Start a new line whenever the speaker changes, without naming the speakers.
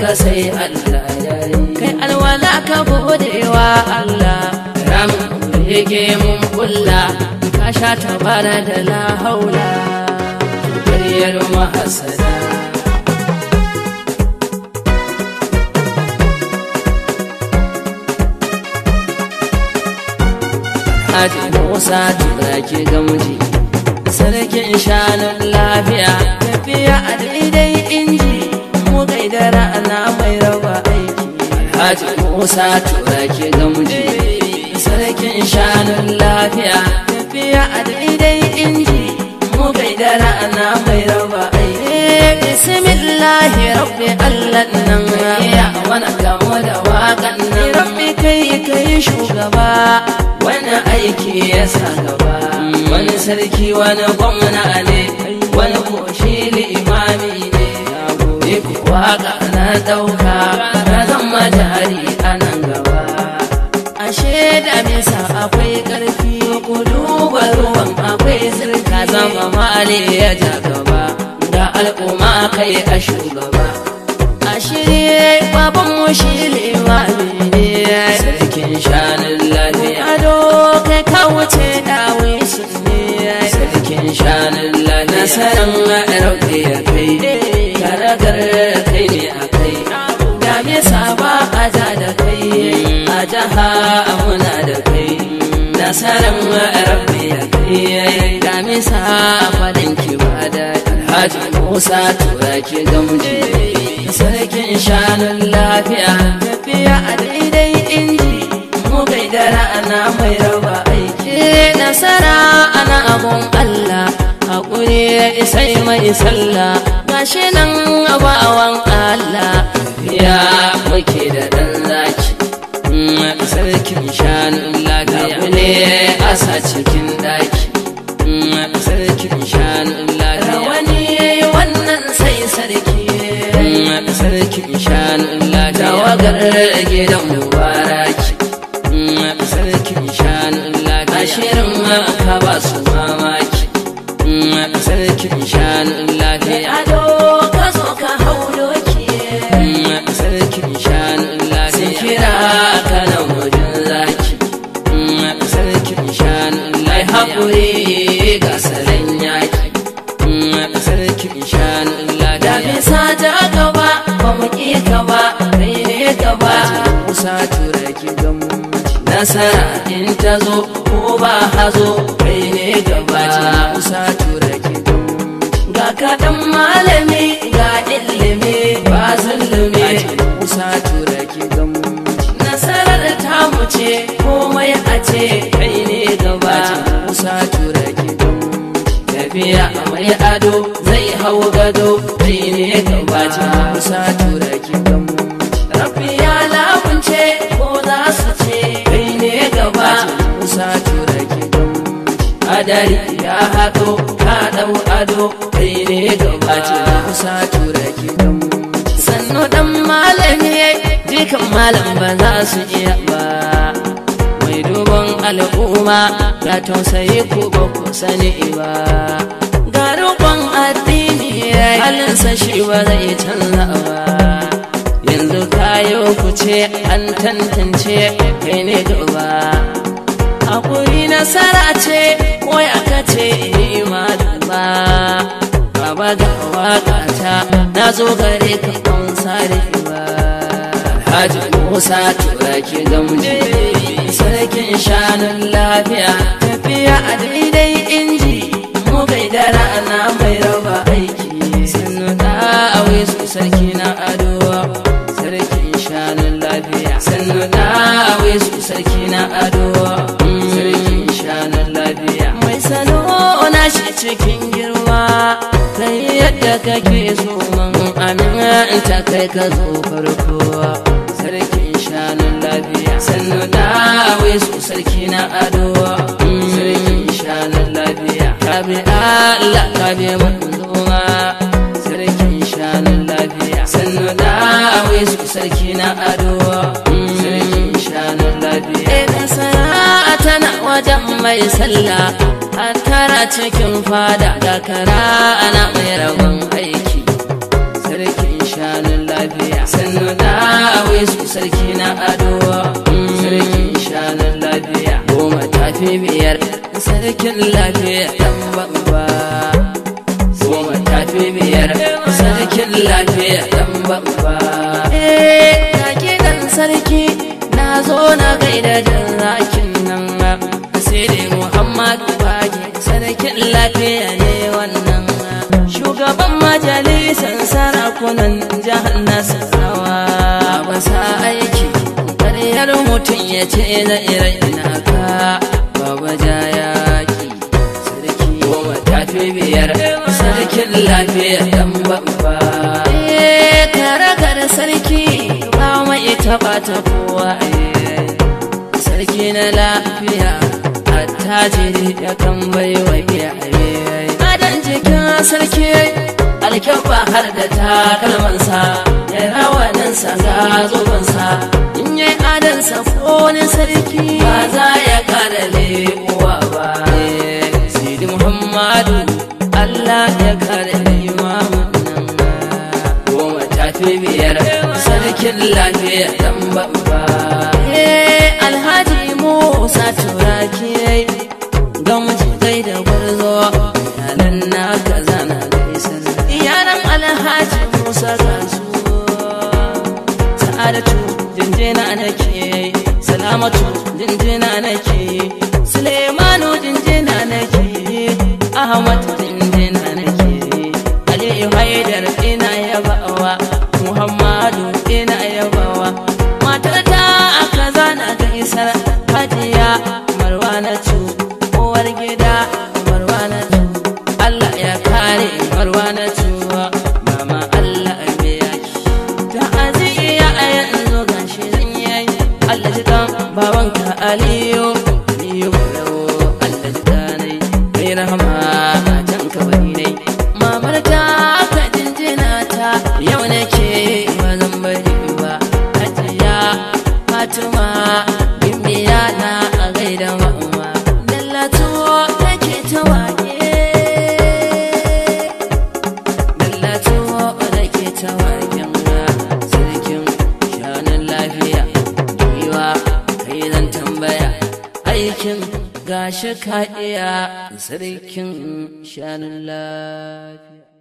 ka sai Allah yayi kai alwala ka godewa Allah ramin yake mun kulla ka sha tabara da la haula kariyar mahasada Haji Musa tura ke gamji sarkin shanun lafiya tafiya a daidai inji mu gaidara ana mai raba aiki Haji Musa tura ke gamji sarkin shanun lafiya tafiya a daidai inji mu gaidara ana mai raba aiki bismillahi rabbi Allah nan ya wani gamu da waƙan nan rabbi kai shugaba wani aiki ya sa gaba wani sarki wani gwamna ne wani koshi limami ne ni kuwa ga na dauka na zama jari a nan gaba ashe da bisa akwai karfi ku duba ruwan akwai zirka zama mali ya ja gaba da al'umma kai a shugaba ashe baban mu shi limami ne sarkin shanun lafiya kai ka wuce dawe su ne sarkin shanun lafiya nasarar rabbi ya kai karagar kai ne a kai da me saba a ja da kai a jaha muna da kai nasarar rabbi ya kai da me saba dan ki bada Alhaji Musa tura ke gamji sarkin shanun lafiya tafiya a daidai inji mu gaidara ana mai raba aiki nasara ana abun Allah haƙuri isai mai sallah gashi nan bawan Allah ya muke da ɗan zaki sarkin shanun lafiya ne asa cikin daki sarkin shanun lafiya wani wannan sai sarki sarkin shanun lafiya tawagar gidan mubaraki sarkin shanun lafiya ashirin ka ba su mamaki sarkin shanun lafiya ado ka zo ka hau doki sarkin shanun lafiya kira ka na wajen zaki sarkin shanun lafiya haƙuri ga salon yaki sarkin shanun lafiya da bisa ta gaba ba mu ƙi ka ba kai ne gaba Musa tura ki gamu nasara in ta zo ko ba hazo kai ne gaba Musa tura ki gamu ga kaɗan malami ga ilimi ba zulumi Musa tura ki gamu nasarar ta mu ce komai a ce kai ne gaba Musa tura ki gamu tafiya mai ado zai hau gado kai ne gaba Musa tura ki gamu rabbi ya lamunce ko za su ce kai ne gaba Musa tura ki gamu adari ya haɗo ka ɗau ado kai ne gaba Musa tura ki gamu sannu ɗan malami dukan malam ba za su iya ba mai duban al'umma ga tausayi ko ba ku sani ba ga roƙon addini halinsa shi ba zai canza ba yanzu kayo ku ce an tantance kai ne gaba hakuri nasara ce ko ya kace ni ma duba baba ga waƙata na zo gare ka kan sare ba Alhaji Musa tura ke gamji sarkin shanun lafiya tafiya a daidai inji mu gaidara ana mai raba aiki sannu da awe su sarki na ado sarkin shanun lafiya sannu da awe su sarki na ado sarkin shanun lafiya mai salo na shi cikin girma kai yadda kake so man amin ta kai ka zo farko sarkin shanun lafiya sannu da awe su sarki na ado sarkin shanun lafiya kabe Allah kabe manzoma sarkin shanun lafiya sannu da awe su sarki na ado sarkin shanun lafiya nasara tana wajen mai sallah hattara cikin fada da kara ana mai rabon aiki sarkin shanun lafiya sannu da wai su sarki na ado sarkin shanun lafiya goma tafi biyar sarkin lafiya dan babba goma tafi biyar sarkin lafiya dan babba kake dan sarki na zo na gaida jin zakin nan sai dai Muhammadu Bage sarkin lafiya ne wannan shugaban majalisar sarakunan jihar Nasarawa ba sa aiki ƙaryar mutum ya ce zai raina ka baba jayaki sarki goma tafi biyar sarkin lafiya dan babba karagar sarki ba mai taɓa ta kowa sarki na lafiya attajiri ya kan bai wa iyaye adan jikin sarki alkyabba har da takalmansa ya rawaninsa ga zobansa in yi adansa ko wani sarki ba za ya kara lebuwa ba sidi Muhammadu Allah ya kare limamin nan goma tafi biyar sarkin lafiya dan babba Alhaji Musa Turaki gamji gai da gwarzo yalan na kaza na gaisa yaran Alhaji Musa gasu Sa'adatu jinjina nake Salamatu jinjina nake Sulemanu jinjina nake Ahmad jinjina nake Aliyu Haidar ina yabawa Muhammadu ina yabawa matar ta aka zana gaisar Hajiya Marwanatu uwar gida Marwanatu Allah ya kare Marwanatu mama Allah ya biya ki ta'aziyya a yanzu gashi zan yayi Allah ji kan babanka Aliyu Allah ji kanai kai rahama a can ka bari dai mamar ta ka jinjina ta yau nake ba zan bari ba Hajiya Fatima bimbiya na a gaida mama Dallatu take ta wake Dallatu take ta waken sarkin shanun lafiya giwa kai zan tambaya aikin gashi ka iya sarkin shanun lafiya